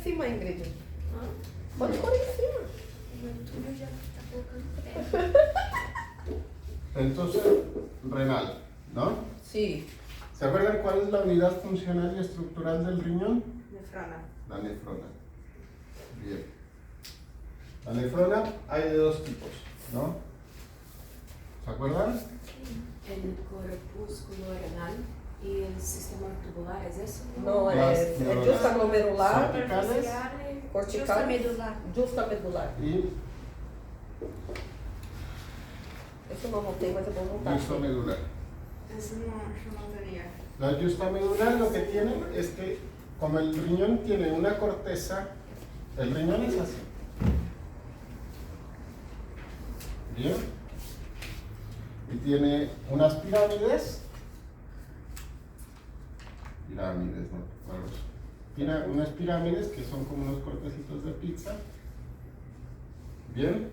cima, Ingrid. Ah, Pode pôr em cima. el tuyo ya está colocando crema. Entonces, renal, ¿no? Sí. ¿Se acuerdan cuál es la unidad funcional y estructural del riñón? Nefrona. La nefrona. Bien. La nefrona hay de dos tipos, ¿no? ¿Se acuerdan? El corpúsculo renal y el sistema tubular, ¿es eso? Não, Las é neuronas. justa glomerular, Cervicales cortical, Justa medular. justa medular. y Esse eu não anotei, mas é bom notar. juxtamedular. Eso no, yo no tenía. La juxtamedular lo que tiene es que, como el riñón tiene una corteza, el riñón es así. Bien. Y tiene unas pirámides. Pirámides, ¿no? Unas pirámides que son como unos cortecitos de pizza. Bien.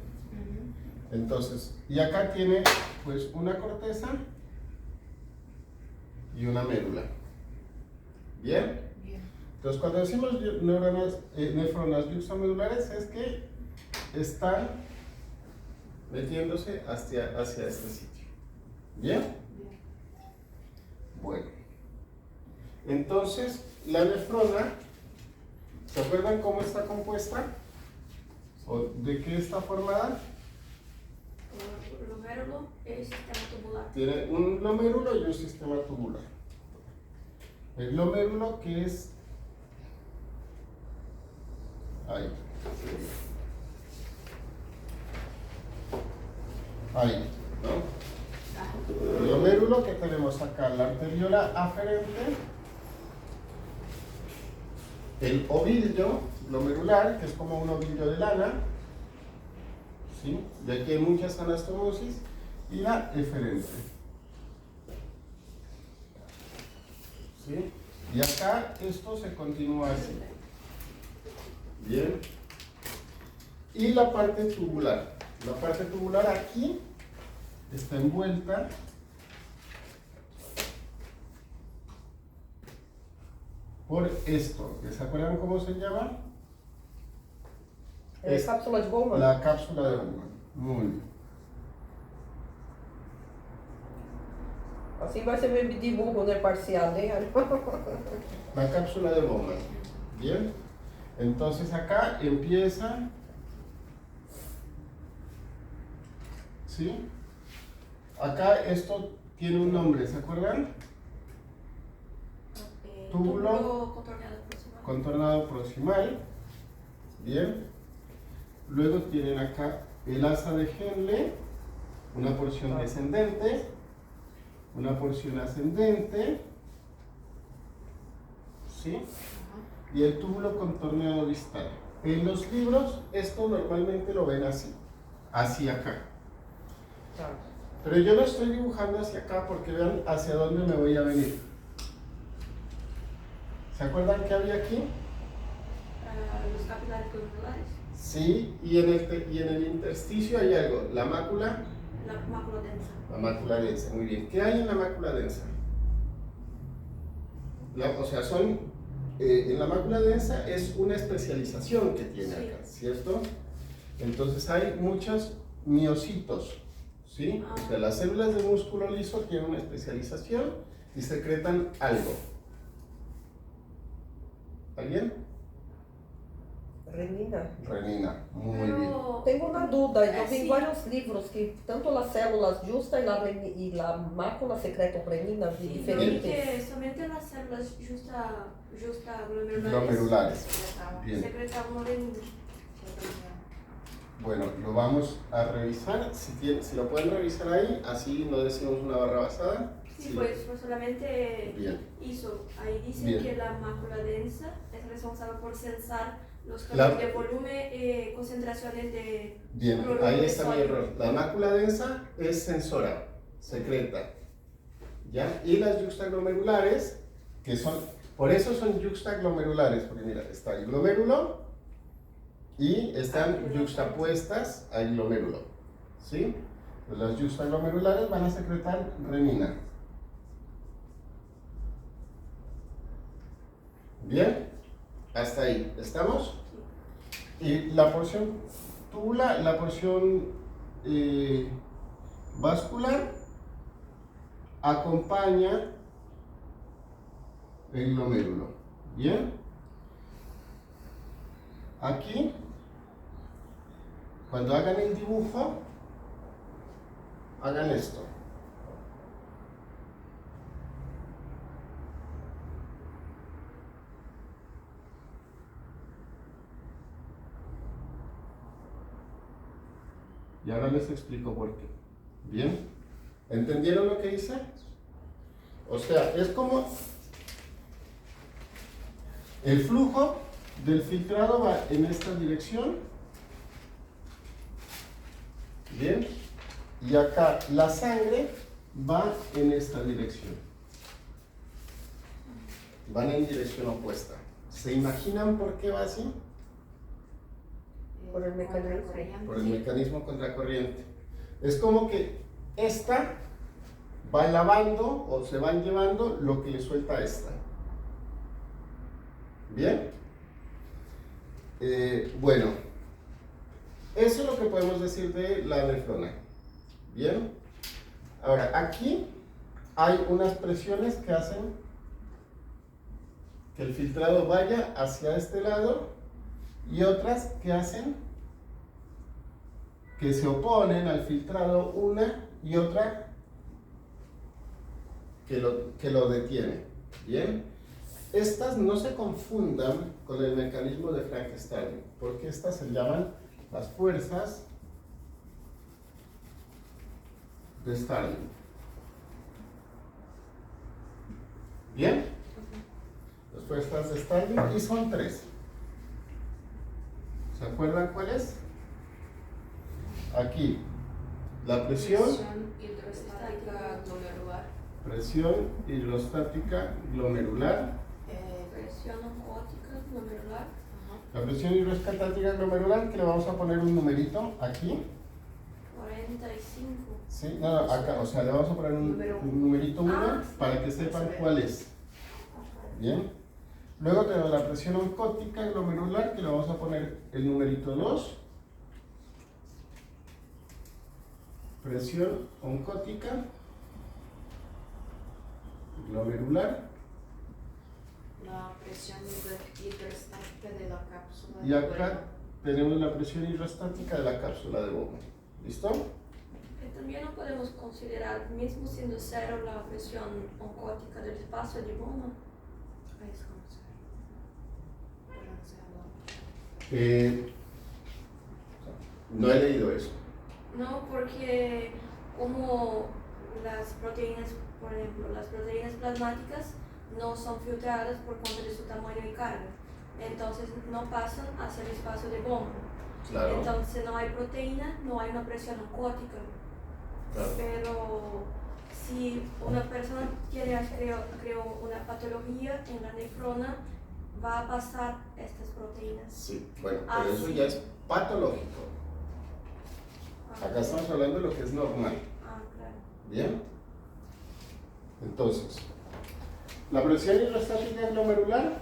Entonces, y acá tiene pues una corteza y una médula. ¿Bien? Bien. Entonces, cuando decimos nefronas juxtamedulares es que están metiéndose hacia este sitio. ¿Bien? Bien. Bueno. Entonces, la nefrona, ¿se acuerdan cómo está compuesta? ¿O de qué está formada? Glomérulo y sistema tubular. Tiene un glomérulo y un sistema tubular. El glomérulo que es ahí. Ahí, ¿no? El glomérulo que tenemos acá, la arteriola aferente, el ovillo glomerular, que es como un ovillo de lana, ¿sí? De aquí hay muchas anastomosis, y la eferente. ¿Sí? Y acá esto se continúa así. Bien. Y la parte tubular. La parte tubular aquí está envuelta por esto. ¿Se acuerdan cómo se llama? É cápsula de Bowman? La cápsula de Bowman. Muy bien. Assim vai ser meu divulgo, né? Parcial, né? La cápsula de Bowman. Bien. Entonces acá empieza. ¿Sí? Acá esto tiene un nombre, ¿se acuerdan? Túbulo contorneado proximal. contornado proximal. Bien. Luego tienen acá el asa de Henle, una porción descendente, una porción ascendente, ¿sí? Y el túbulo contorneado distal. En los libros esto normalmente lo ven así, hacia acá. Tá. Pero yo lo estoy dibujando hacia acá porque vean hacia dónde me voy a venir. ¿Se acuerdan qué había aquí? Los capilares glandulares. Sí, y en el intersticio hay algo, la mácula. La mácula densa. La mácula densa, muy bien. ¿Qué hay en la mácula densa? O sea, en la mácula densa es una especialización que tiene Sí. acá, ¿cierto? Entonces hay muchos miocitos, ¿sí? O sea, las células de músculo liso tienen una especialización y secretan algo. ¿Alguien? Renina. Renina, muy bien. Pero Tenho uma dúvida, eu vi Assim. em vários livros que tanto as células justa e la mácula secretam renina sí, yo vi diferentes. que solamente las células justa Glomerulares. Bien. secretan renina. Bueno, lo vamos a revisar. Si lo pueden revisar ahí, así no decimos una barra basada. Sí, pues solamente Bien. hizo. Ahí dice Bien. que la mácula densa es responsable por sensar los La- cambios de volumen, concentraciones de Bien, cloruro ahí de está mi sodio. error. La mácula densa es sensora, secreta. ¿Ya? Y las yuxtaglomerulares, que son, por eso son yuxtaglomerulares, porque mira, está el glomérulo y están yuxtapuestas al glomérulo. ¿Sí? Pues las yuxtaglomerulares van a secretar renina. ¿Bien? Hasta ahí, ¿estamos? Y la porción tubular, la porción vascular acompaña el glomérulo. ¿Bien? Aquí, cuando hagan el dibujo, hagan esto. Y ahora les explico por qué. ¿Bien? ¿Entendieron lo que hice? O sea, es como el flujo del filtrado va en esta dirección. Bien. Y acá la sangre va en esta dirección. Van en dirección opuesta. ¿Se imaginan por qué va así? Por el mecanismo. Contracorriente. Por el mecanismo contracorriente. Es como que esta va lavando o se van llevando lo que le suelta esta. ¿Bien? Bueno, eso es lo que podemos decir de la nefrona. ¿Bien? Ahora, aquí hay unas presiones que hacen que el filtrado vaya hacia este lado y otras que hacen que se oponen al filtrado, una y otra que lo detiene. Bien, estas no se confundan con el mecanismo de Frankenstein, porque estas se llaman las fuerzas de Starling. Bien, las fuerzas de Starling, y son tres. ¿Se acuerdan cuáles? Aquí, la presión hidrostática glomerular. Presión hidrostática glomerular. Presión osmótica glomerular. Ajá. La presión hidrostática glomerular, que le vamos a poner un numerito aquí. 45. Sí, no, acá, o sea, le vamos a poner un numerito 1 Ah, para que sepan cuál es. Bien. Luego tenemos la presión oncótica glomerular, que le vamos a poner el numerito 2. Presión oncótica glomerular. La presión hidrostática de la cápsula. Y acá tenemos la presión hidrostática de la cápsula de Bowman. ¿Listo? También no podemos considerar, mismo siendo cero, la presión oncótica del espacio de Bowman. Ahí es como se No he leído eso. No, porque como las proteínas, por ejemplo, las proteínas plasmáticas no son filtradas por cuenta de su tamaño y carga. Entonces no pasan hacia el espacio de Bowman. Claro. Entonces no hay proteína, no hay una presión oncótica. Claro. Pero si una persona creó una patología en la nefrona, va a pasar estas proteínas. Sí, bueno, Ah, pero eso sí. ya es patológico. Acá estamos hablando de lo que es normal. Ah, claro. ¿Bien? Entonces, la presión hidrostática glomerular,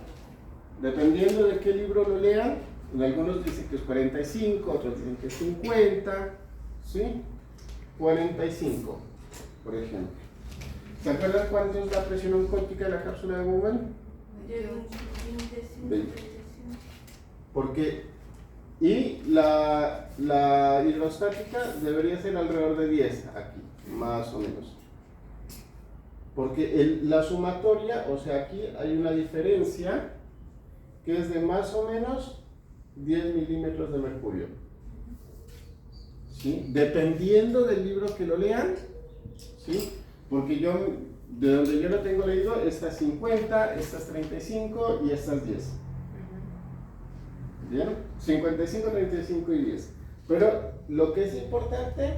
dependiendo de qué libro lo lean, en algunos dicen que es 45, otros dicen que es 50, ¿sí? 45, por ejemplo. ¿Se acuerdan cuánto es la presión oncótica de la cápsula de Bowman? De 25, 20. 35. Porque, y la hidrostática debería ser alrededor de 10 aquí, más o menos. Porque la sumatoria, o sea, aquí hay una diferencia que es de más o menos 10 milímetros de mercurio. ¿Sí? Dependiendo del libro que lo lean, ¿sí? Porque yo, de donde yo lo tengo leído, estas 50, estas 35 y estas 10. ¿Bien? 55, 35 y 10. Pero lo que es importante,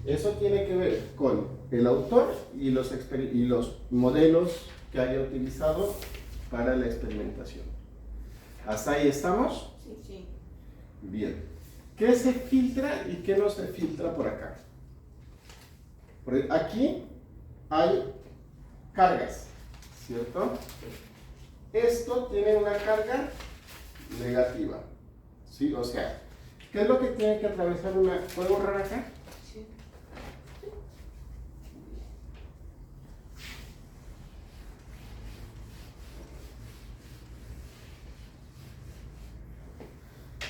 eso tiene que ver con el autor y los modelos que haya utilizado para la experimentación. ¿Hasta ahí estamos? Sí, sí. Bien. ¿Qué se filtra y qué no se filtra por acá? Aquí hay cargas, ¿cierto? Esto tiene una carga negativa. ¿Sí? O sea, ¿qué es lo que tiene que atravesar una? ¿Puedo borrar acá? Sí.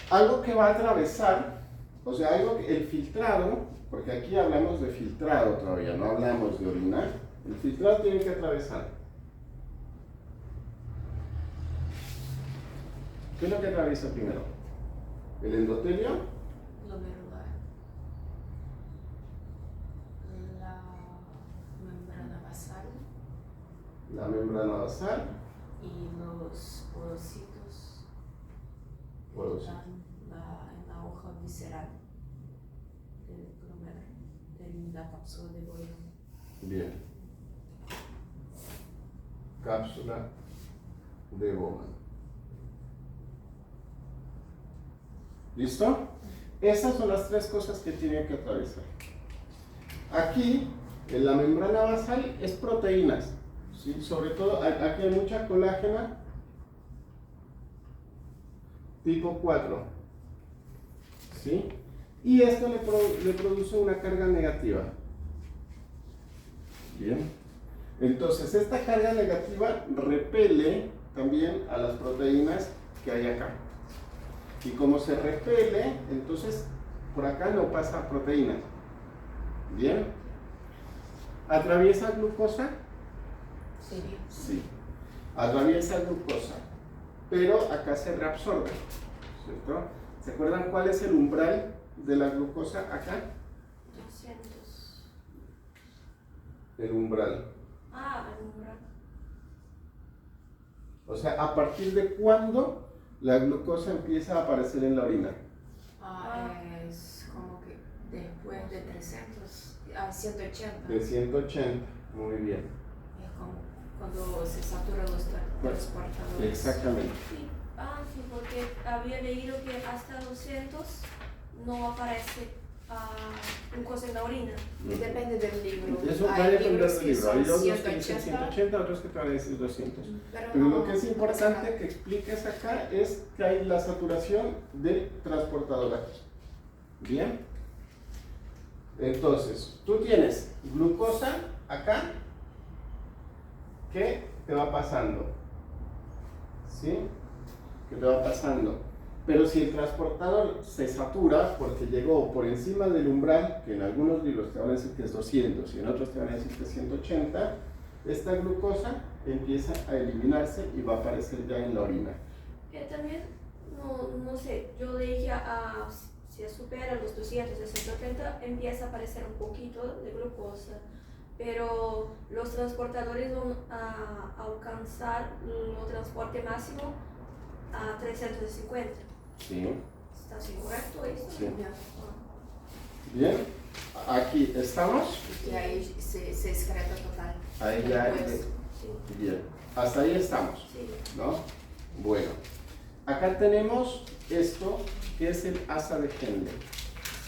Algo que va a atravesar, o sea, algo que el filtrado, porque aquí hablamos de filtrado todavía, no hablamos de orinar. El filtrado tiene que atravesar. ¿Qué es lo que atraviesa primero? El endotelio, Glomerular. La membrana basal la membrana basal, y los porocitos que Porocitos. están en la hoja visceral del glomérulo, de la cápsula de Bowman. bien, cápsula de Bowman. ¿Listo? Esas son las tres cosas que tiene que atravesar. Aquí, en la membrana basal, es proteínas. ¿Sí? Sobre todo, aquí hay mucha colágena tipo 4. ¿Sí? Y esto le produce una carga negativa. Bien. Entonces, esta carga negativa repele también a las proteínas que hay acá. Y como se repele, entonces por acá no pasa proteínas. Bien. ¿Atraviesa glucosa? Sí. Sí. Atraviesa glucosa. Pero acá se reabsorbe. ¿Cierto? ¿Se acuerdan cuál es el umbral de la glucosa acá? 200. El umbral. Ah, el umbral. O sea, ¿a partir de cuándo la glucosa empieza a aparecer en la orina? Es como que después de 300 a 180. De 180. Muy bien. Es como cuando se saturan los transportadores. Exactamente. Sí. Ah, sí, porque había leído que hasta 200 no aparece glucosa en la orina. Depende del libro. Eso va a Hay depender libros del que libro. Hay son unos que dicen 180, otros que te van a decir 200. Pero Pero no, lo que es no pasa importante nada. que expliques acá es que hay la saturación del transportador aquí. Bien. Entonces, tú tienes glucosa acá. ¿Qué te va pasando? ¿Sí? ¿Qué te va pasando? Pero si el transportador se satura porque llegó por encima del umbral, que en algunos libros te van a decir que es 200 y en otros te van a decir que es 180, esta glucosa empieza a eliminarse y va a aparecer ya en la orina. También, no sé, yo leí si supera los 200, 130, empieza a aparecer un poquito de glucosa, pero los transportadores van a alcanzar el transporte máximo a 350. ¿Sí? ¿Está así correcto eso? Sí. Ya. Bien, aquí estamos. Y ahí se excreta total. Ahí ya. Después, Sí, Bien, hasta ahí estamos, sí. ¿no? Bueno, acá tenemos esto que es el asa de Henle.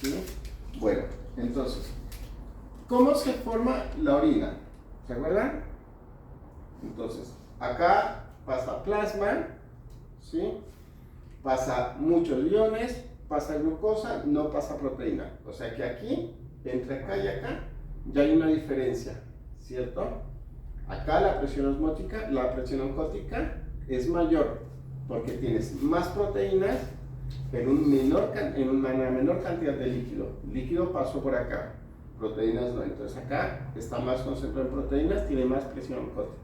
¿Sí? Bueno, entonces, ¿cómo se forma la orina? ¿Se acuerdan? Entonces, acá pasa plasma, ¿sí? Pasa muchos iones, pasa glucosa, no pasa proteína. O sea que aquí, entre acá y acá, ya hay una diferencia, ¿cierto? Acá la presión oncótica es mayor porque tienes más proteínas en una menor cantidad de líquido. Líquido pasó por acá, proteínas no. Entonces acá está más concentrado en proteínas, tiene más presión oncótica.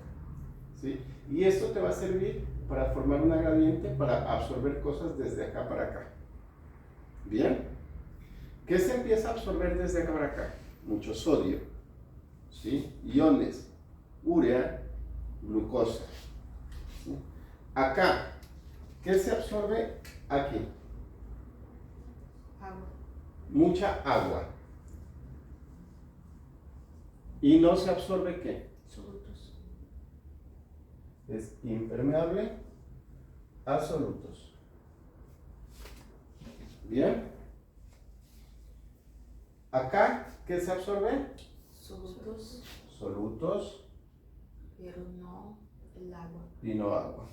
¿Sí? Y esto te va a servir para formar una gradiente para absorber cosas desde acá para acá. ¿Bien? ¿Qué se empieza a absorber desde acá para acá? Mucho sodio, ¿sí? Iones, urea, glucosa. ¿Sí? Acá, ¿qué se absorbe aquí? agua. Mucha agua. ¿Y no se absorbe qué? Solutos. Es impermeable a solutos. ¿Bien? Acá, ¿qué se absorbe? Solutos, Solutos pero no el agua. y no agua.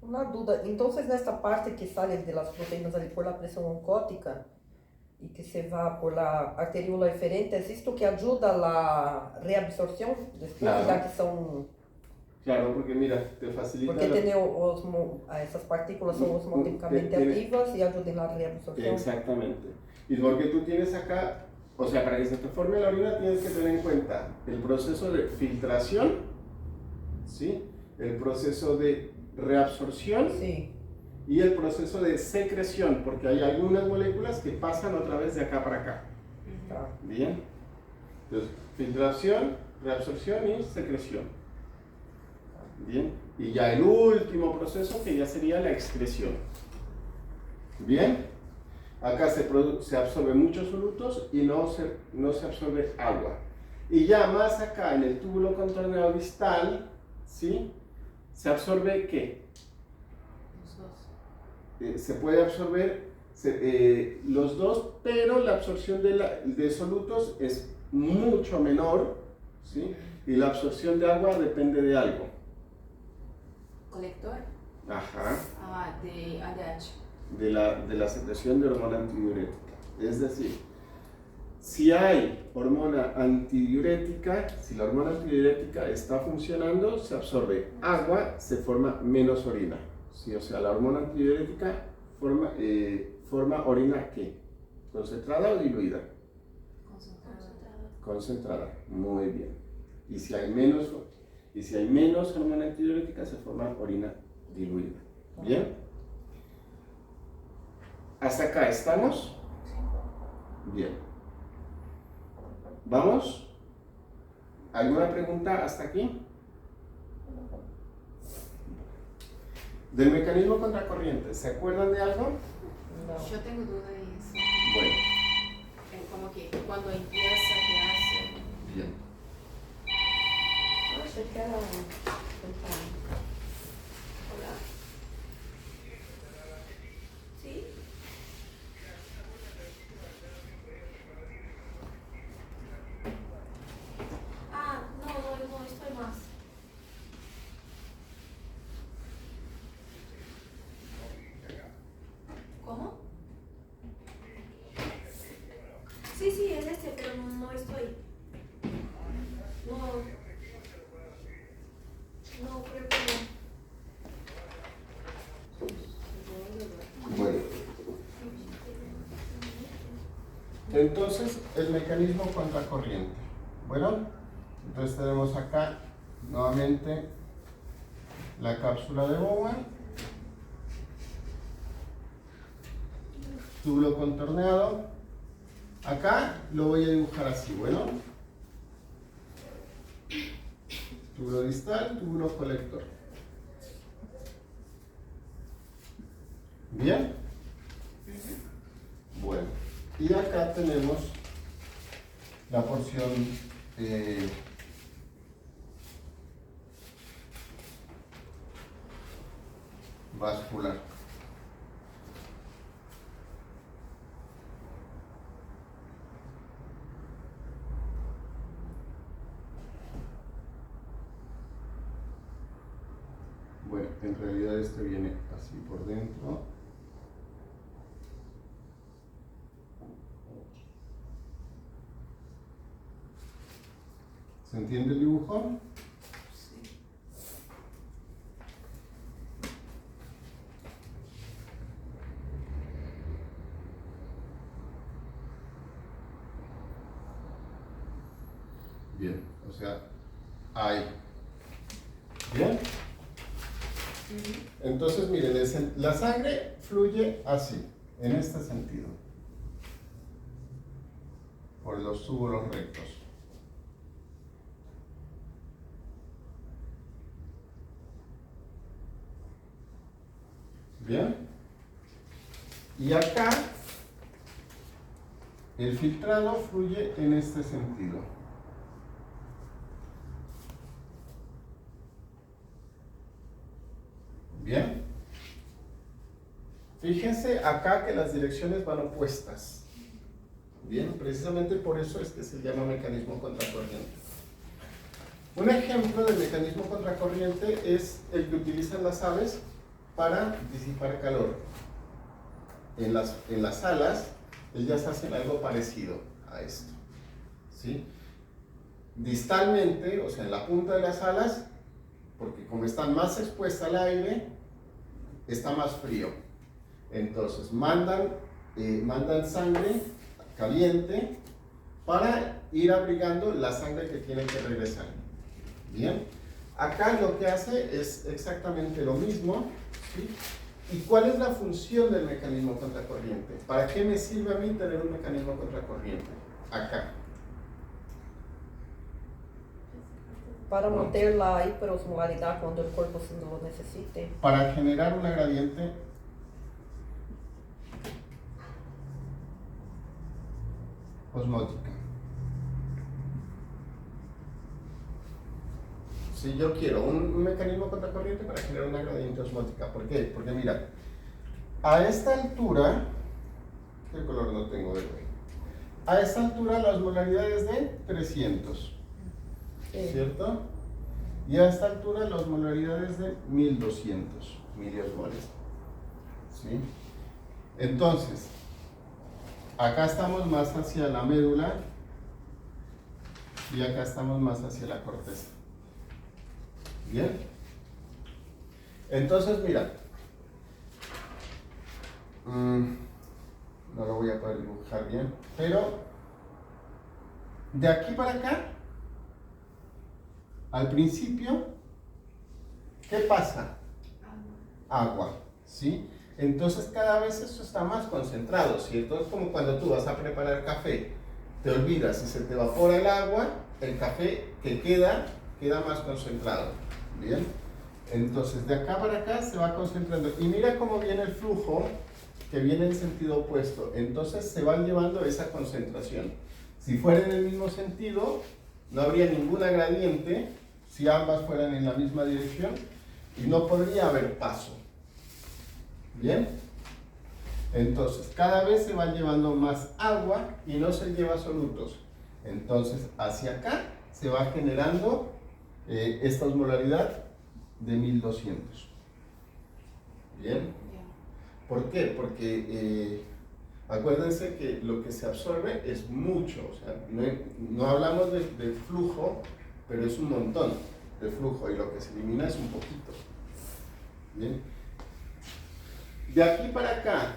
Una duda, entonces nesta parte que sale de las proteínas ali por la pressão oncótica e que se va por la arteríola eferente, ¿es esto que ayuda a la reabsorción después, Claro. ya que son, Claro, porque mira, te facilita... porque tiene esas partículas son osmóticamente tiene- activas y ayudan en la reabsorción? Exactamente. Y porque tú tienes acá, o sea, para que se te forme la orina tienes que tener en cuenta el proceso de filtración, ¿sí? El proceso de reabsorción Sí. y el proceso de secreción, porque hay algunas moléculas que pasan otra vez de acá para acá. Tá. Bien. Entonces, filtración, reabsorción y secreción. Bien. Y ya el último proceso que ya sería la excreción. Bien. Acá se absorben muchos solutos y no se absorbe agua. Y ya más acá en el túbulo contorneado distal, ¿sí? ¿Se absorbe qué? Los dos. Se puede absorber los dos, pero la absorción de solutos es mucho menor, ¿sí? Y la absorción de agua depende de algo. Colector Ajá. de ADH. De la secreción de hormona antidiurética. Es decir, si hay hormona antidiurética, si la hormona antidiurética está funcionando, se absorbe agua, se forma menos orina. ¿Sí? O sea, la hormona antidiurética forma orina ¿qué? ¿Concentrada o diluida? Concentrada. Muy bien. Y si hay menos hormona antidiurética, se forma orina diluida. ¿Bien? ¿Hasta acá estamos? Bien. ¿Vamos? ¿Alguna pregunta hasta aquí? Del mecanismo contracorriente, ¿se acuerdan de algo? Não. Yo tengo duda en eso. Bueno, Como que cuando empieza, ¿qué hace? bien. Eu achei que era... Hola. ¿Sí? Ah, no estoy más. ¿Cómo? Sí, es este, pero no estoy. No, creo que no. Bueno. Entonces, el mecanismo contracorriente. Bueno, entonces tenemos acá nuevamente la cápsula de Bowen, túbulo contorneado. Acá lo voy a dibujar así, bueno. Túbulo distal, túbulo colector. ¿Bien? Bueno, y acá tenemos la porción vascular. Bueno, en realidad este viene así por dentro. ¿Se entiende el dibujo? Sí. Bien, o sea, ahí. ¿Bien? Entonces, miren, la sangre fluye así, en este sentido, por los túbulos rectos. Bien. Y acá el filtrado fluye en este sentido. Bien. Fíjense acá que las direcciones van opuestas. Bien, precisamente por eso es que se llama mecanismo contracorriente. Un ejemplo del mecanismo contracorriente es el que utilizan las aves para disipar calor. En las alas, ellas hacen algo parecido a esto, ¿sí? Distalmente, o sea, en la punta de las alas, porque como están más expuestas al aire, está más frío. Entonces mandan sangre caliente para ir abrigando la sangre que tiene que regresar. Bien, acá lo que hace es exactamente lo mismo, ¿sí? ¿Y cuál es la función del mecanismo contracorriente? ¿Para qué me sirve a mí tener un mecanismo contracorriente? Acá. Para manter la hiperosmolaridad cuando el cuerpo se lo necesite. Para generar una gradiente osmótica. Si yo quiero un mecanismo contracorriente para generar una gradiente osmótica, ¿por qué? Porque mira, a esta altura, ¿qué color no tengo de hoy? A esta altura la osmolaridad es de 300, ¿cierto? Y a esta altura la osmolaridad es de 1200 miliosmoles, ¿sí? Entonces, acá estamos más hacia la médula y acá estamos más hacia la corteza. Bien. Entonces, mira. No lo voy a poder dibujar bien, pero de aquí para acá, al principio, ¿qué pasa? Agua, ¿sí? Entonces cada vez eso está más concentrado, ¿cierto? Es como cuando tú vas a preparar café, te olvidas y se te evapora el agua, el café que queda más concentrado, ¿bien? Entonces de acá para acá se va concentrando y mira cómo viene el flujo que viene en sentido opuesto, entonces se van llevando esa concentración. Si fuera en el mismo sentido, no habría ninguna gradiente si ambas fueran en la misma dirección y no podría haber paso. ¿Bien? Entonces, cada vez se va llevando más agua y no se lleva solutos. Entonces, hacia acá se va generando esta osmolaridad de 1200. ¿Bien? ¿Por qué? Porque acuérdense que lo que se absorbe es mucho. O sea, no hablamos de flujo, pero es un montón de flujo y lo que se elimina es un poquito. ¿Bien? De aquí para acá,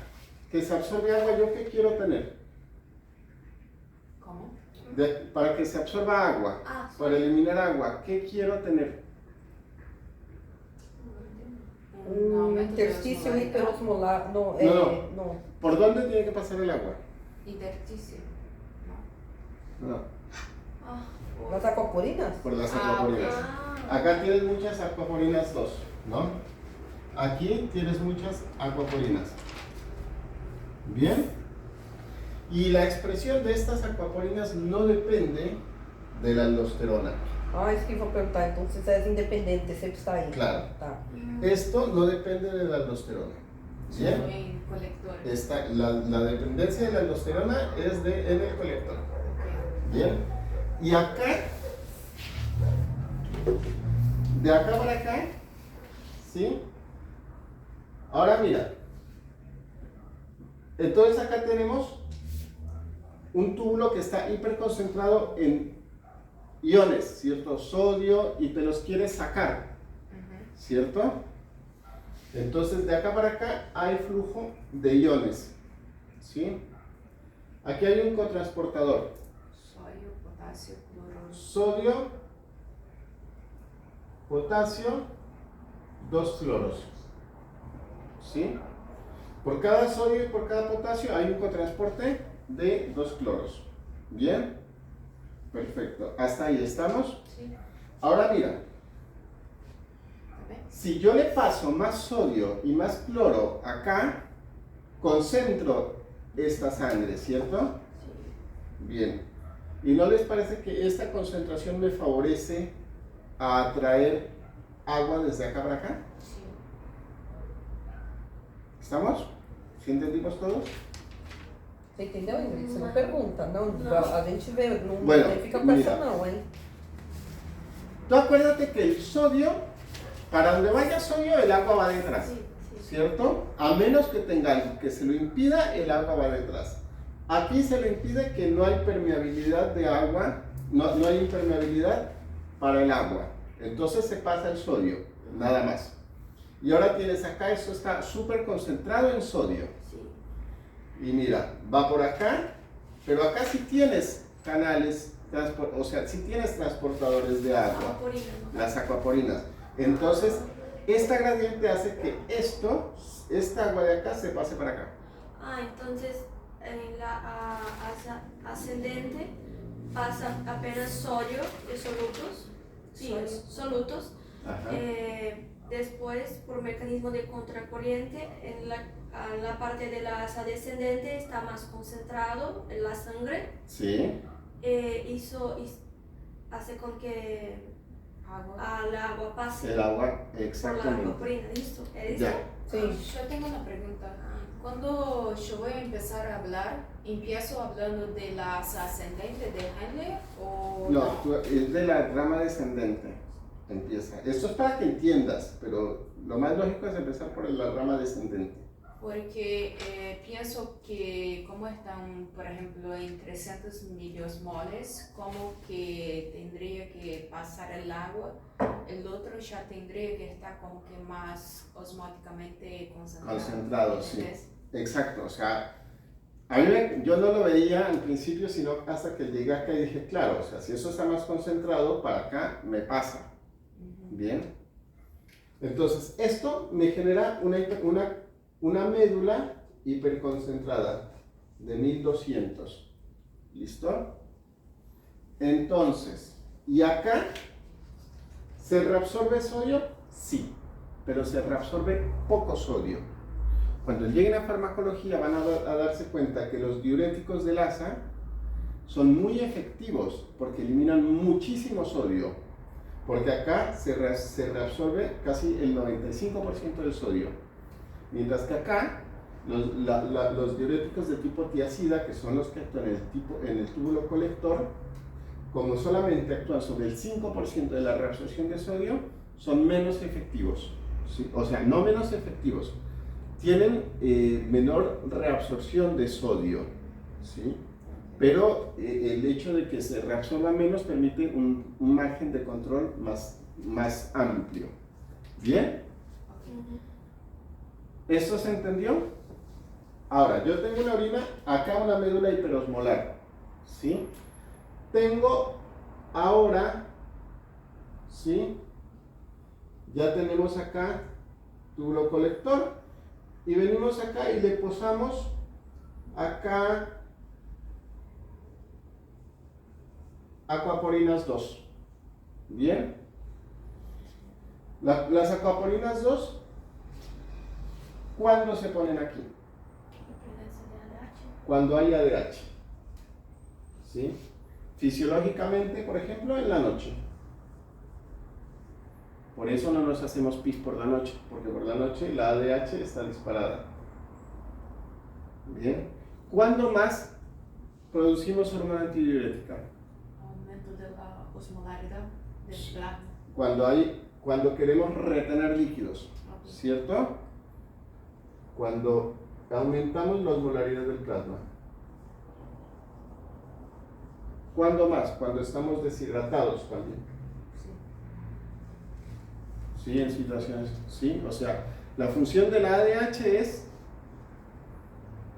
que se absorbe agua, ¿yo qué quiero tener? ¿Cómo? Para que se absorba agua, para eliminar agua, ¿qué quiero tener? Un intersticio hiperosmolar, no. ¿Por dónde tiene que pasar el agua? Intersticio. No, Las acuaporinas. por las acuaporinas. Acá tienes muchas acuaporinas 2, ¿no? Aquí tienes muchas acuaporinas. ¿Bien? Y la expresión de estas acuaporinas no depende de la aldosterona. Ah, isso que eu vou perguntar. Então, se é independente, sempre está aí. Claro. Tá. Esto no depende de la aldosterona. ¿Bien? En colector. La dependencia de la aldosterona es en el colector. ¿Bien? Y acá, de acá para acá, ¿sí? Ahora mira. Entonces acá tenemos un túbulo que está hiperconcentrado en iones, ¿cierto? Sodio, y te los quieres sacar, ¿cierto? Entonces de acá para acá hay flujo de iones, ¿sí? Aquí hay un cotransportador. Sodio, potasio, cloro. Sodio, potasio, 2 cloros, ¿sí? Por cada sodio y por cada potasio hay un cotransporte de 2 cloros. ¿Bien? Perfecto. ¿Hasta ahí estamos? Sí. Ahora mira. Si yo le paso más sodio y más cloro acá, concentro esta sangre, ¿cierto? Sí. Bien. ¿Y no les parece que esta concentración me favorece a atraer agua desde acá para acá? Sí. ¿Estamos? ¿Sí entendimos todos? Você entendeu, Ingrid? Você não pergunta, não. A gente vê, não, Bueno, não fica com essa mira. não, hein? Tú acuérdate que el sodio, para donde vaya sodio, el agua va detrás. Sí, sí. ¿cierto? A menos que tenga algo que se lo impida, el agua va detrás. Aquí se le impide que no hay permeabilidad de agua, no hay impermeabilidad para el agua. Entonces se pasa el sodio, nada más. Y ahora tienes acá, esto está súper concentrado en sodio. Sí. Y mira, va por acá, pero acá sí tienes canales, o sea, sí tienes transportadores de agua, Acuaporina, ¿no? las acuaporinas. Entonces, esta gradiente hace que esta agua de acá se pase para acá. Entonces en la ascendente pasan apenas sodio y solutos. Sí, solutos. Ajá. Después, por mecanismo de contracorriente, en la parte de la descendente está más concentrado en la sangre. Sí. Hace con que Agua. el agua pase El agua, por la exactamente. acuaporina. ¿Listo? ¿Es Ya. eso? Sí. Yo tengo una pregunta. Cuando yo voy a empezar a hablar, ¿empiezo hablando de las ascendentes de Henle o No, es de la rama descendente. Empieza. Esto es para que entiendas, pero lo más lógico es empezar por la rama descendente. Porque pienso que como están, por ejemplo, en 300 milimoles, como que tendría que pasar el agua, el otro ya tendría que estar como que más osmóticamente concentrado. Concentrado, sí. ¿Entendés? Exacto, o sea, yo no lo veía al principio, sino hasta que llegué acá y dije, claro, o sea, si eso está más concentrado, para acá me pasa. Bien. Entonces, esto me genera una médula hiperconcentrada de 1200. ¿Listo? Entonces, ¿y acá se reabsorbe sodio? Sí, pero se reabsorbe poco sodio. Cuando lleguen a farmacología van a darse cuenta que los diuréticos del ASA son muy efectivos porque eliminan muchísimo sodio. Porque acá se reabsorbe casi el 95% del sodio. Mientras que acá, los diuréticos de tipo tiacida, que son los que actúan en el túbulo colector, como solamente actúan sobre el 5% de la reabsorción de sodio, son menos efectivos. ¿Sí? O sea, no menos efectivos. Tienen menor reabsorción de sodio. ¿Sí? Pero el hecho de que se reabsorba menos permite un margen de control más amplio. ¿Bien? ¿Esto se entendió? Ahora, yo tengo una orina, acá una médula hiperosmolar. ¿Sí? Tengo ahora, ¿sí? Ya tenemos acá túbulo colector y venimos acá y le posamos acá acuaporinas 2. Bien. Las acuaporinas 2, ¿cuándo se ponen aquí? Cuando hay ADH. ¿Sí? Fisiológicamente, por ejemplo, en la noche. Por eso no nos hacemos pis por la noche, porque por la noche la ADH está disparada. Bien. ¿Cuándo más producimos hormona antidiurética? Aumento de la osmolaridad del plasma. Cuando queremos retener líquidos, ¿cierto? Cuando aumentamos la osmolaridad del plasma. ¿Cuándo más? Cuando estamos deshidratados también. Sí, en situaciones, sí, o sea, la función de la ADH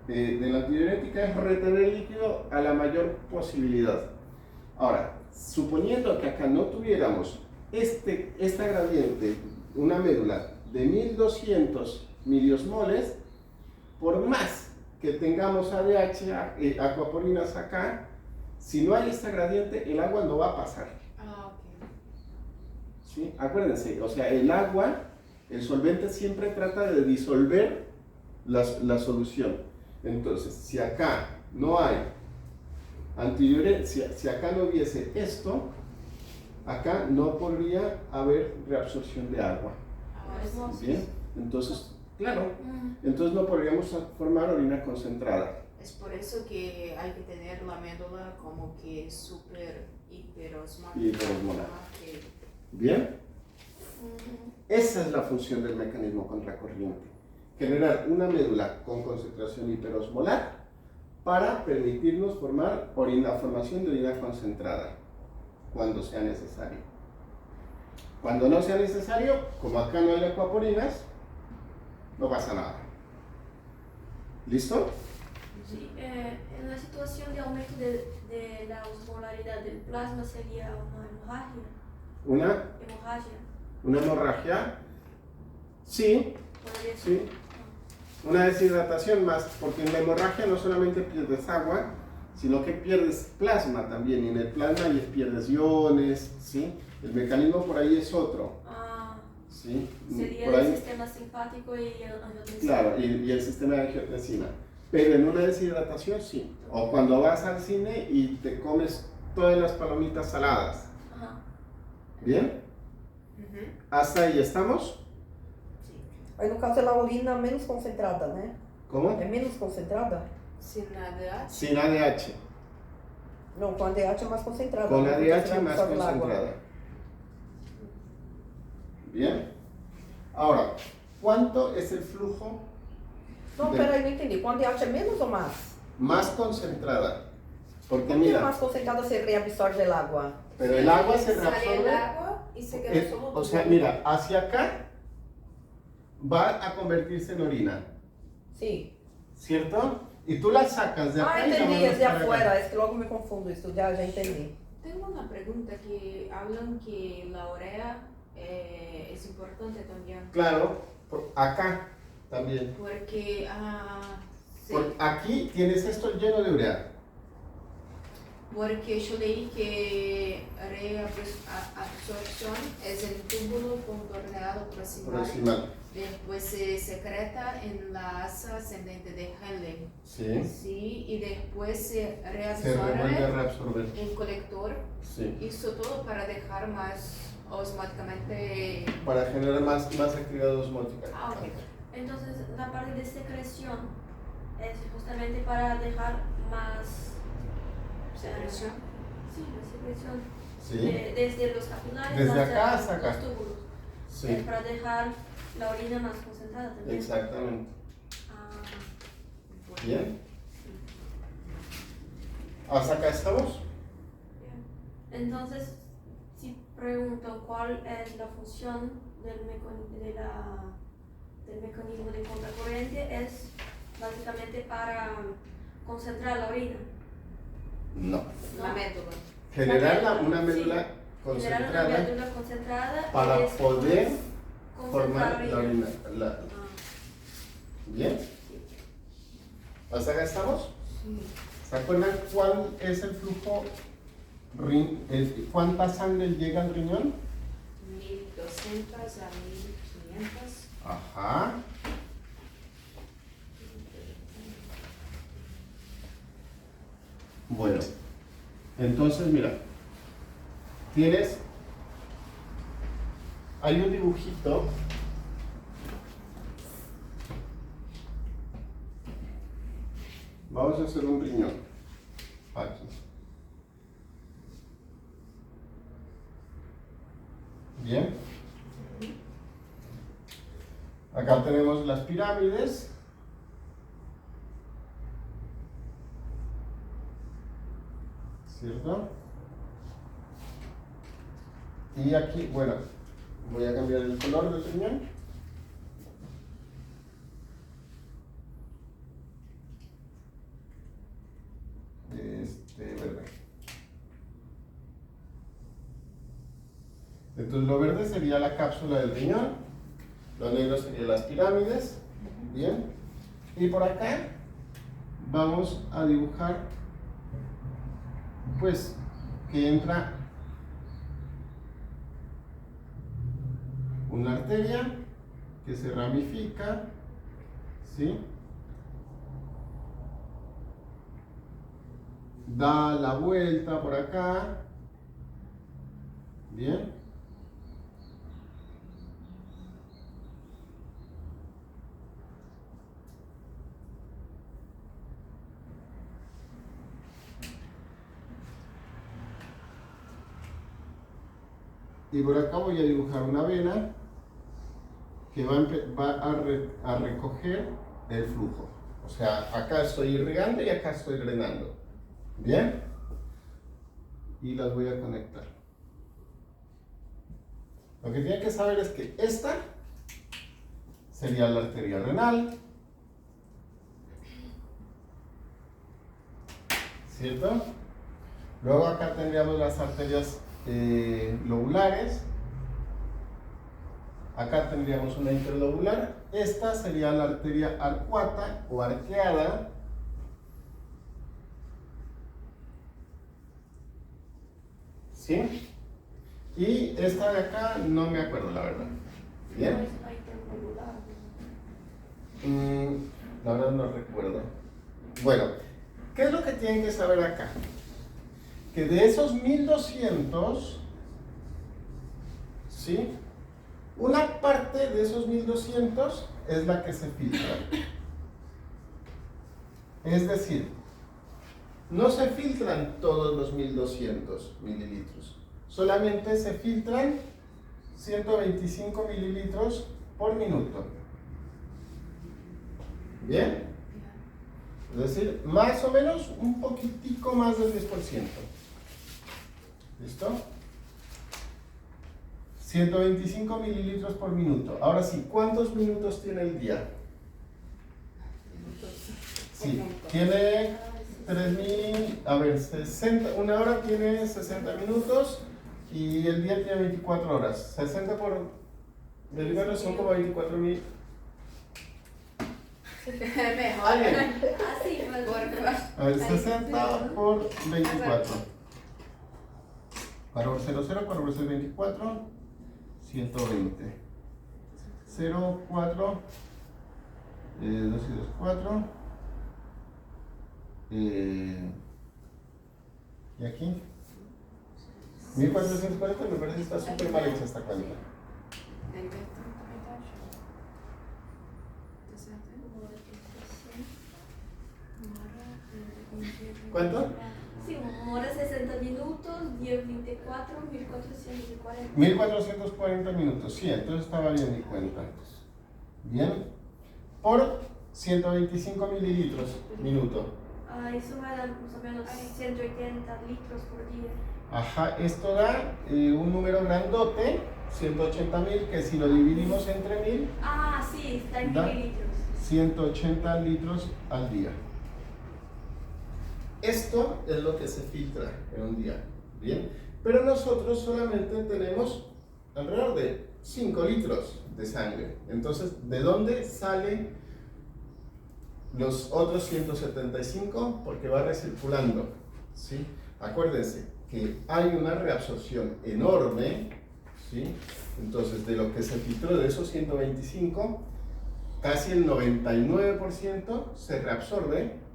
de la antidiurética es retener el líquido a la mayor posibilidad. Ahora, suponiendo que acá no tuviéramos esta gradiente, una médula de 1200 miliosmoles, por más que tengamos ADH, acuaporinas acá, si no hay esta gradiente, el agua no va a pasar. ¿Sí? Acuérdense, o sea, el agua, el solvente siempre trata de disolver la solución. Entonces, si acá no hay antidiurética, si acá no hubiese esto, acá no podría haber reabsorción de agua. Bien, entonces, claro, entonces no podríamos formar orina concentrada. Es por eso que hay que tener la médula como que súper hiperosmolar. Bien, esa es la función del mecanismo contracorriente. generar una médula con concentración hiperosmolar para permitirnos formar formación de orina concentrada cuando sea necesario. Cuando no sea necesario, como acá no hay acuaporinas, no pasa nada. ¿Listo? Sí, en la situación de aumento de la osmolaridad del plasma sería una hemorragia. Una hemorragia, sí, Podría ser. sí. Una deshidratación más, porque en la hemorragia no solamente pierdes agua, sino que pierdes plasma también, y en el plasma pierdes iones, ¿sí? El mecanismo por ahí es otro, ¿sí? Sería Por el ahí, sistema simpático y el angiotensina. claro, y el sistema de angiotensina. Pero en una deshidratación sí, o cuando vas al cine y te comes todas las palomitas saladas. Ajá. ¿Bien? ¿Hasta ahí estamos? Aí no caso ela urina menos concentrada, né? ¿Cómo? É menos concentrada? Sin ADH. Sin ADH. Não, com ADH é mais concentrada. Con né? Porque ADH senão más absorve el agua. concentrada. Bien. Ahora, ¿cuánto es el flujo Não, peraí, não entendi. Com ADH é menos ou mais? más concentrada? Porque Por que mira, mais concentrada se reabsorve el agua? pero el agua se Sale el reabsorbe. agua y se queda solo O sea, mira, hacia acá va a convertirse en orina, Sim. ¿cierto? Y tú la sacas de acá Ah, y la entendi. mandas É de para acá. afuera. É que logo me confundo isso. Já entendi. Tengo una pregunta que hablan que la urea es importante también. Claro, acá también. Porque sí, Aquí tienes esto lleno de urea. porque yo leí que reabsorción es el túbulo contorneado proximal. Proximal. Después se secreta en la asa ascendente de Henle. Sí. Sí, y después se Se revuelve a reabsorber. en colector. Sí. Hizo todo para dejar más osmóticamente. Para generar más actividad osmótica. Ok. Entonces, la parte de secreción es justamente para dejar más. ¿Secreción? Sí, la secreción. Sí. Desde los capilares Desde acá hasta acá. los túbulos. Sí. Es para dejar la orina más concentrada también. Exactamente. Ah, Bien. ¿Hasta acá estamos? bien. Entonces, si pregunto cuál es la función del mecanismo de contracorriente, es básicamente para concentrar la orina. No. La médula. Generar una médula Sí. Generar una concentrada médula concentrada para y después poder concentrar formar la orina. Ah, Bien. ¿Hasta acá estamos? Sí. ¿Se acuerdan cuál es el flujo? ¿Cuánta sangre llega al riñón? 1200 a 1500. Ajá. Bueno, entonces mira, hay un dibujito. Vamos a hacer un riñón. Aquí. Bien. Acá tenemos las pirámides. ¿Cierto? Y aquí, bueno, voy a cambiar el color del riñón. Verde. Entonces lo verde sería la cápsula del riñón, lo negro serían las pirámides, bien. Y por acá vamos a dibujar, pues, que entra una arteria que se ramifica, ¿sí? Da la vuelta por acá, bien. Y por acá voy a dibujar una vena que va a recoger el flujo. O sea, acá estoy irrigando y acá estoy drenando. ¿Bien? Y las voy a conectar. Lo que tienen que saber es que esta sería la arteria renal, ¿cierto? Luego acá tendríamos las arterias lobulares. Acá tendríamos una interlobular. Esta sería la arteria arcuata o arqueada. ¿Sí? Y esta de acá no me acuerdo, la verdad. ¿Bien? No es la interlobular. La verdad no recuerdo. Bueno, ¿qué es lo que tienen que saber acá? Que de esos 1200, ¿sí? Una parte de esos 1200 es la que se filtra. Es decir, no se filtran todos los 1200 mililitros. Solamente se filtran 125 mililitros por minuto. ¿Bien? Es decir, más o menos un poquitico más del 10%. ¿Listo? 125 mililitros por minuto. Ahora sí, ¿cuántos minutos tiene el día? Sí, tiene 3000, a ver, 60, una hora tiene 60 minutos y el día tiene 24 horas. 60 por 24 son como 24.000. Mejor. ¿Alguien? Así, A ver, 60 por 24. 4 por 0, 0, 4 por 6, 24, 120. 0, 4, 2 y 2, 4. ¿Y aquí? 1440, me parece que está súper mal hecha esta cuenta. ¿Cuánto? Sí, una hora 60 minutos, 10, 24, 1440. 1440 minutos, sí, entonces estaba bien mi cuenta. Bien, por 125 mililitros minuto. Eso va a dar más o menos 180 litros por día. Ajá, esto da un número grandote, 180.000, que si lo dividimos entre 1000, Sí, está en Da. mililitros. 180 litros al día. Esto es lo que se filtra en un día, ¿bien? Pero nosotros solamente tenemos alrededor de 5 litros de sangre. Entonces, ¿de dónde salen los otros 175? Porque va recirculando, ¿sí? Acuérdense que hay una reabsorción enorme, ¿sí? Entonces, de lo que se filtró de esos 125, casi el 99% se reabsorbe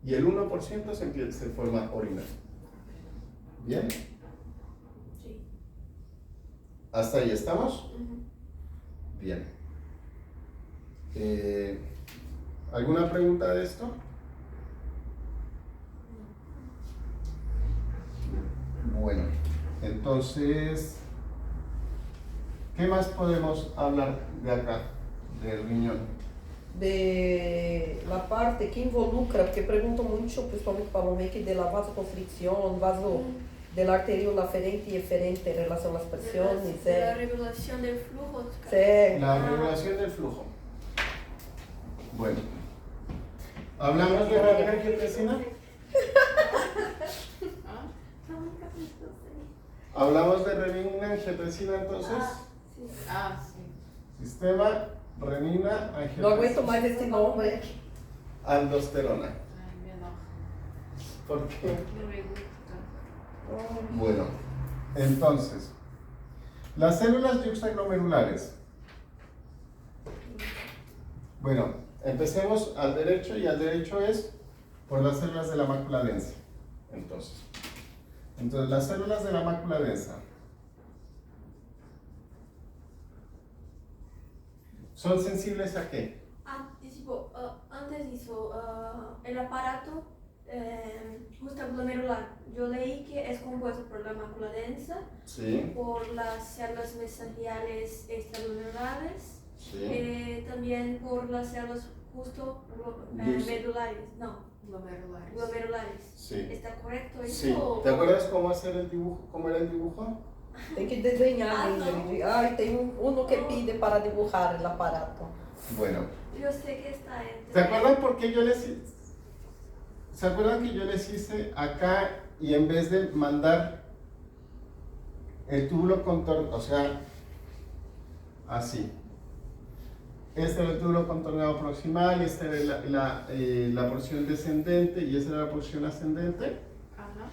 y el 1% se forma orina. ¿Bien? Sí. ¿Hasta ahí estamos? Ujú. Bien. ¿Alguna pregunta de esto? Bueno, entonces, ¿qué más podemos hablar de acá, del riñón? De la parte que involucra, porque perguntam muito, principalmente para o homem, que de la vasoconstricción, de la arteríola aferente y eferente en relación a las presiones. De la regulación del flujo. Sí. La regulación del flujo. Bueno, ¿hablamos de reninangiotensina? ¿Hablamos de reninangiotensina entonces? Sí. Sí. Sistema renina angiotensina. No aguento más este nombre. Aldosterona. Ay, me enoja. ¿Por qué? No me gusta. Bueno, entonces, las células yuxtaglomerulares. Bueno, empecemos al derecho, y al derecho es por las células de la mácula densa. Entonces, las células de la mácula densa son sensibles ¿a qué? Antes hizo el aparato justa glomerular. Yo leí que es compuesto por la mácula densa, Sí, por las células mesentiales extraglomerulares, sí. también por las células justo Luz. medulares, no, Glomerulares. glomerulares. Sí. ¿Está correcto eso? Sí. ¿Te acuerdas cómo hacer el dibujo? ¿Cómo era el dibujo? Tem que desenhar Ah, ainda. não. Ai, tem uno que pide para dibujar el aparato. Bueno, Yo sé que está entre... ¿se acuerdan por qué yo les hice? ¿Se acuerdan que yo les hice acá y en vez de mandar el túbulo contornado, o sea, así? Este era el túbulo contornado proximal, esta era la porción descendente y esta era la porción ascendente. Ajá.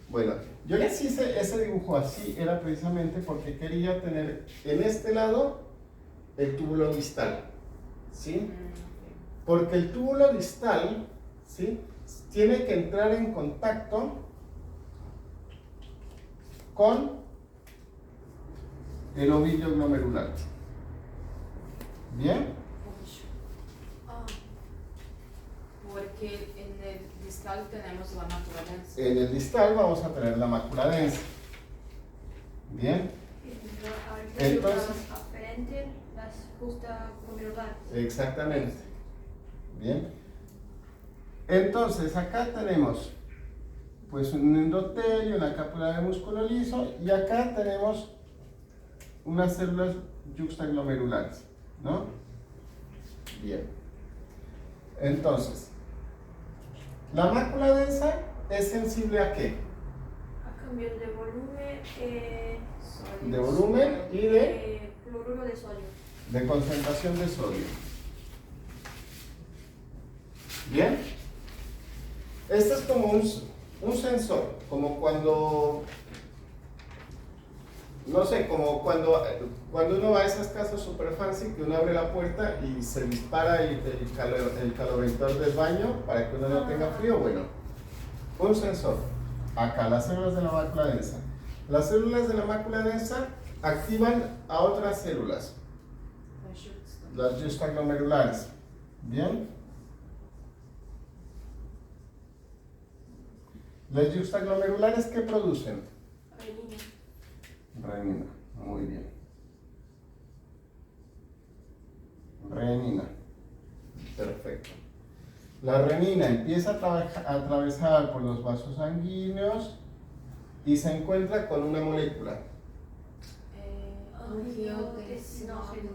Bueno, yo les hice ese dibujo así, era precisamente porque quería tener en este lado el túbulo distal, ¿sí? Porque el túbulo distal, ¿sí?, tiene que entrar en contacto con el ovillo glomerular. ¿Bien? Ah, Porque en el distal tenemos la mácula densa. En el distal vamos a tener la mácula densa. ¿Bien? Entonces- aferente, las justa glomerulares. Exactamente. Bien. Entonces, acá tenemos pues un endotelio, una cápsula de músculo liso y acá tenemos unas células yuxtaglomerulares, ¿no? Bien. Entonces, la mácula densa es sensible ¿a qué? A cambio de volumen, De volumen y de cloruro de sodio. concentración de sodio. Bien. Este es como un sensor, como cuando, no sé, como cuando uno va a esas casas super fancy que uno abre la puerta y se dispara el caloventor del baño para que uno no tenga frío. Bueno, un sensor. Acá, las células de la mácula densa. Las células de la mácula densa activan a otras células, las yuxtaglomerulares. Bien. Las yuxtaglomerulares, ¿qué producen? Renina. Renina, muy bien. Renina, perfecto. La renina empieza a atravesar por los vasos sanguíneos y se encuentra con una molécula. Angiotensinógeno.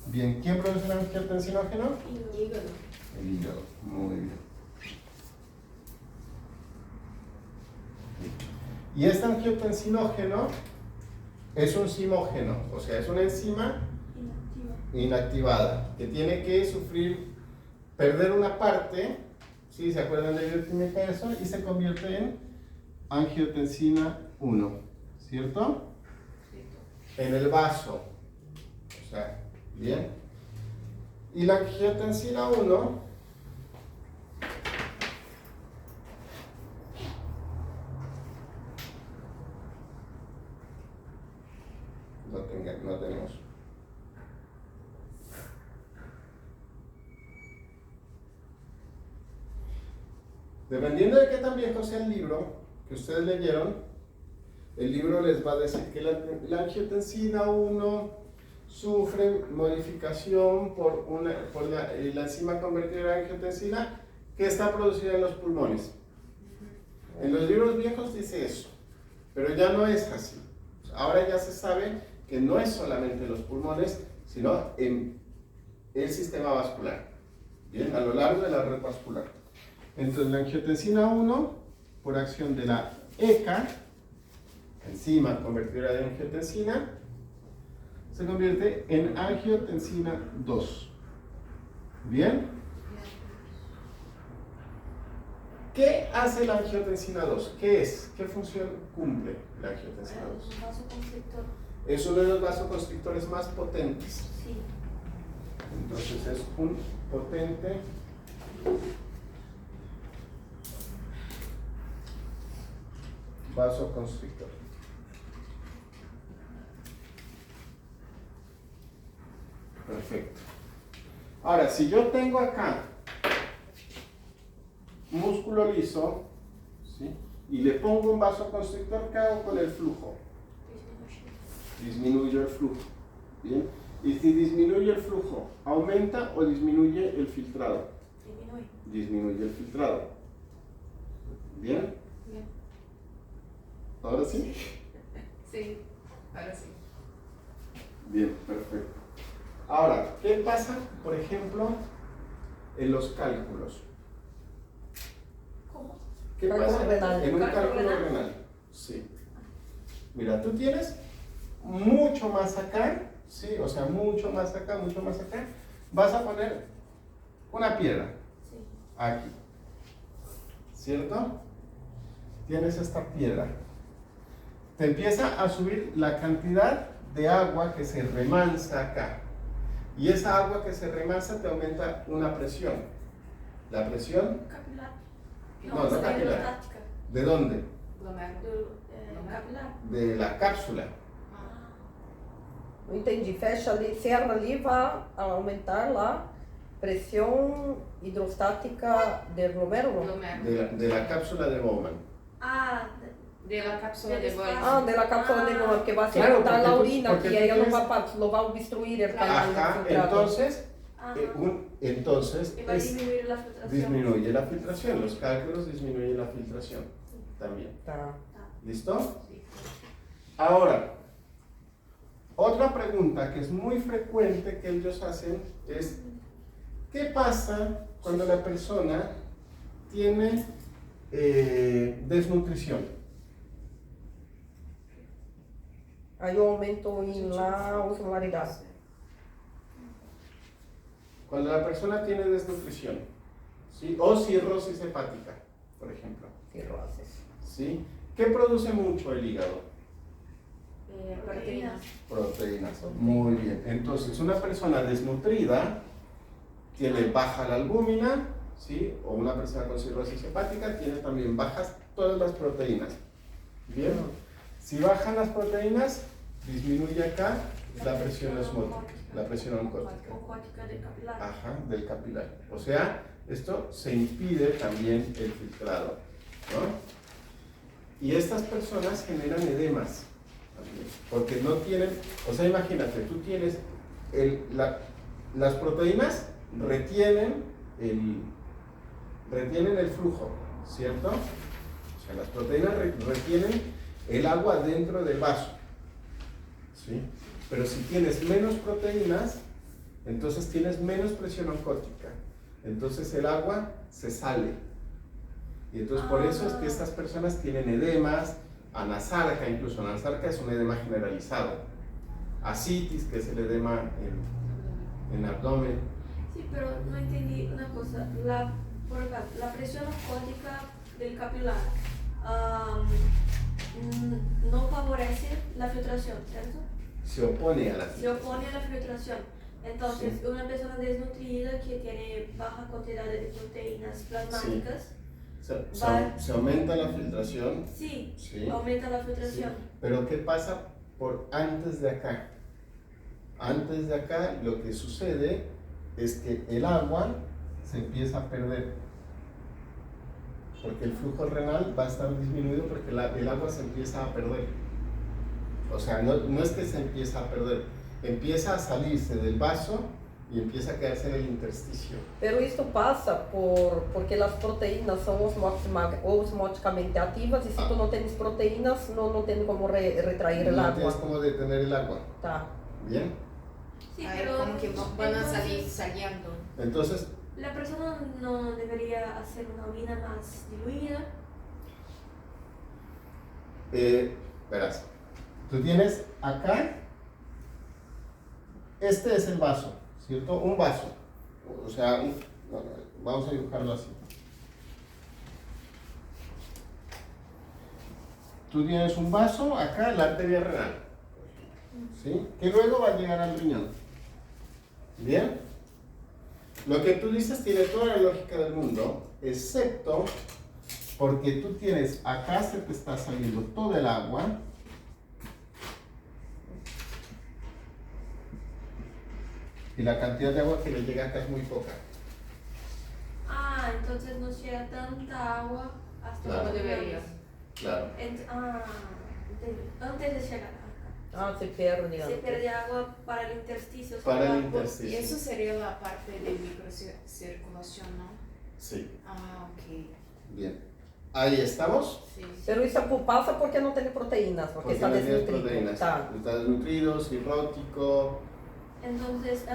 Bien, ¿quién produce el angiotensinógeno? Hígado. El hígado, muy bien. Y este angiotensinógeno es un simógeno, o sea, es una enzima inactivada que tiene que perder una parte, ¿sí? ¿Se acuerdan de bioquímica eso? Y se convierte en angiotensina 1, ¿cierto? En el vaso, o sea, bien. Y la angiotensina 1 no tenemos. Dependiendo de qué tan viejo sea el libro que ustedes leyeron, el libro les va a decir que la angiotensina 1 sufre modificación por la enzima convertidora de angiotensina que está producida en los pulmones. En los libros viejos dice eso, pero ya no es así. Ahora ya se sabe que no es solamente en los pulmones, sino en el sistema vascular, bien, a lo largo de la red vascular. Entonces la angiotensina 1, por acción de la ECA, enzima convertidora de angiotensina, se convierte en angiotensina 2. ¿Bien? ¿Qué hace la angiotensina 2? ¿Qué es? ¿Qué función cumple la angiotensina 2? Un vasoconstrictor. Es uno de los vasoconstrictores más potentes. Sí. Entonces es un potente vasoconstrictor. Perfecto. Ahora, si yo tengo acá músculo liso, ¿sí? Y le pongo un vasoconstrictor, ¿qué hago con el flujo? Disminuyo el flujo. ¿Bien? Y si disminuye el flujo, ¿aumenta o disminuye el filtrado? Disminuye el filtrado. ¿Bien? Bien. ¿Ahora sí? Sí, ahora sí. Bien, perfecto. Ahora, ¿qué pasa, por ejemplo, en los cálculos? ¿Cómo? ¿Qué Cálculo pasa renal. en un ¿Cálculo cálculo renal? renal? Sí. Mira, tú tienes mucho más acá, ¿sí? O sea, mucho más acá, mucho más acá. Vas a poner una piedra Sí. aquí, ¿cierto? Tienes esta piedra. Te empieza a subir la cantidad de agua que se remansa acá. Y esa agua que se remansa te aumenta una presión. La presión, Capilar. No, no capilar. hidrostática. ¿de dónde? Glomérulo. Capilar. De la cápsula. Ah, Não entendi. Fecha ali, cerra ali, vai aumentar lá pressão hidrostática del glomérulo. Glomérulo. De la cápsula de Bowman. Ah, De la cápsula Del de espacio. Ah, Boyle. de la cápsula de glomérulo, porque vai Claro, circular porque la tú- orina, porque que tú ella tienes- lo va a obstruir el Claro. canal Ajá, filtrado. entonces, ajá. entonces Y va a disminuir la filtración. disminuye la filtración. Los cálculos disminuyen la filtración también. Tá. ¿Listo? Sí. Ahora, otra pregunta que es muy frecuente que ellos hacen es, ¿qué pasa cuando la persona tiene desnutrición? Aí eu aumento em lá osmolaridade. Cuando la persona tiene desnutrición, ¿sí? O cirrosis hepática, por ejemplo, Cirroses. ¿sí? ¿Qué produce mucho el hígado? Proteínas. Proteínas. Muy bien. Entonces, una persona desnutrida tiene baja la albúmina, ¿sí? O una persona con cirrosis hepática tiene también bajas todas las proteínas. Bien. Si bajan las proteínas, disminuye acá la presión osmótica, la presión oncótica. Oncótica del capilar. Ajá, del capilar. O sea, esto se impide también el filtrado, ¿no? Y estas personas generan edemas también, porque no tienen, o sea, imagínate, tú tienes las proteínas retienen el flujo, ¿cierto? O sea, las proteínas retienen el agua dentro del vaso, ¿sí? Pero si tienes menos proteínas, entonces tienes menos presión oncótica, entonces el agua se sale. Y entonces por eso es que estas personas tienen edemas, anasarca, incluso anasarca es un edema generalizado, ascitis, que es el edema en abdomen. Sí, pero no entendí una cosa. Por ejemplo, la presión oncótica del capilar no favorece la filtración, ¿cierto? Se opone a la Se filtración. opone a la filtración. Entonces, Sí. una persona desnutrida que tiene baja cantidad de proteínas plasmáticas, Se aumenta la filtración, sí, sí, aumenta la sí. filtración. Pero ¿qué pasa por antes de acá? Antes de acá lo que sucede es que el agua se empieza a perder, porque el flujo renal va a estar disminuido porque el agua se empieza a perder. O sea, no es que se empieza a perder, empieza a salirse del vaso y empieza a quedarse en el intersticio. Pero isto passa porque as proteínas são osmoticamente ativas e se tu não tens proteínas, não tem como retrair el No agua. tienes como detener el agua. Tá. Bien, Sí, Ahí pero como que van a salir entonces, saliendo. entonces la persona no debería hacer una orina más diluida. verás, tú tienes acá, este es el vaso, ¿cierto? Un vaso, o sea, vamos a dibujarlo así. Tú tienes un vaso, acá la arteria renal, ¿sí? Que luego va a llegar al riñón. ¿Bien? Lo que tú dices tiene toda la lógica del mundo, excepto porque tú tienes, acá se te está saliendo todo el agua, Y la cantidad de agua que le llega acá es muy poca. Ah, entonces no llega tanta agua hasta Claro. los Debería. riñones. Claro. Entendí. Antes de llegar acá. Ah, se pierde Se antes. pierde agua para el intersticio. Para el solo Y intersticio. eso sería la parte de microcirculación, ¿no? Sí, Ah, ok. bien. Ahí estamos. Sí. Pero isso pasa porque não tem proteínas, porque está no tiene desnutrido. proteínas. Tá. Está desnutrido, cirrótico. Entonces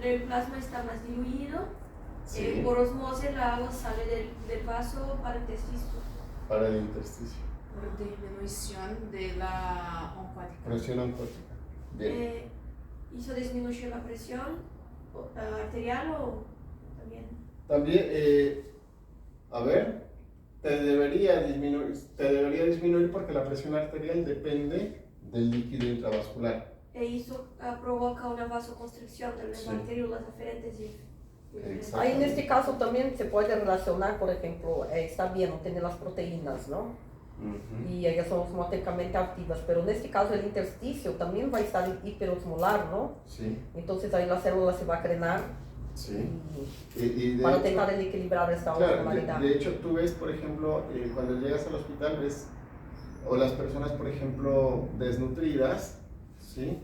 el plasma está más diluido. Sí, Por osmosis el agua sale del vaso para el intersticio. para el intersticio. Por disminución de la oncótica. Presión oncótica. Bien. ¿Eso disminuye la presión arterial o también? También, a ver, te debería disminuir porque la presión arterial depende del líquido intravascular. Eso provoca una vasoconstricción de las Sí. arteriolas aferentes y Exacto. Aí, neste caso, também se pode relacionar, por exemplo, está bem, não tem as proteínas, não? Ujú. E elas são osmoticamente ativas, pero neste caso, o interstício também vai estar hiperosmolar, não? Sí, Então, aí a célula se vai crenar sí. e, Y de para hecho, tentar equilibrar esta claro, osmolaridade. de hecho, tú ves, por ejemplo, cuando llegas al hospital, ves, o las personas, por ejemplo, desnutridas, ¿sí?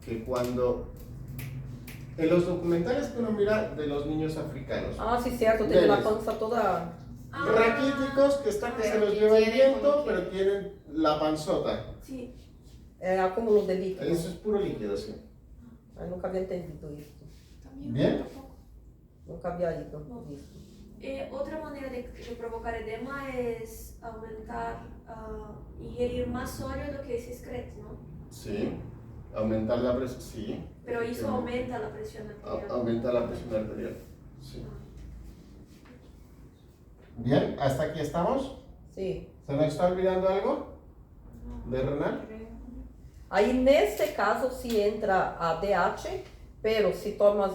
Que cuando, en los documentales que uno mira de los niños africanos, Ah, sim, certo, tem a Deles. pança toda... raquíticos que están que se Pero los que lleva el tienen viento, como que- pero tienen la panzota. Sí, acúmulo de líquido. Eso es puro líquido, sí. Eu nunca havia entendido isso. También. Bien. Tampoco. Nunca havia ido visto. otra manera de provocar edema es aumentar, ingerir más sodio de lo que se excreta, ¿no? Sí. Aumentar la presión, sí. Pero eso aumenta la presión arterial. Aumenta la presión arterial. Sí. Bien, hasta aquí estamos. Sim. ¿Se nos está olvidando algo de renal? Creo. Aí, nesse caso, se entra a DH, pero se tomas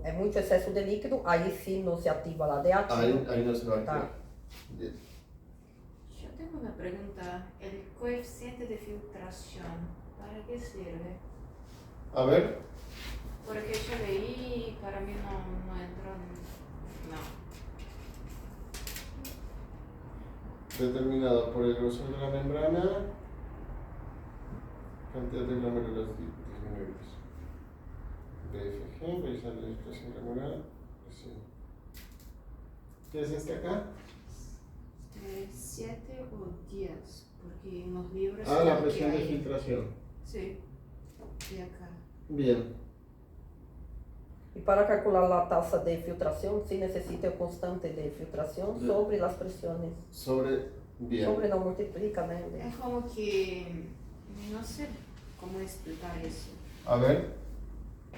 é muito excesso de líquido, aí sim não se ativa a DH. Ahí no se va a activar. Bien. Yo tengo una pregunta. ¿El coeficiente de filtración para qué sirve? A ver, Porque yo leí y para mí no entró. No. determinado por el grosor de la membrana, cantidad de glomérulos disminuidos. BFG, revisar la expresión granular. Sí. ¿Qué es este acá? 7 o 10, porque en los libros. Ah, la creo que presión de hay- filtración. Sí, de acá. Bien. E para calcular a taxa de filtração, se necessita o constante de filtração sobre as pressões. Bien. Sobre não multiplica, né? Es como que. No sé cómo explicar eso. A ver,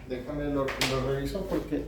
déjame lo reviso porque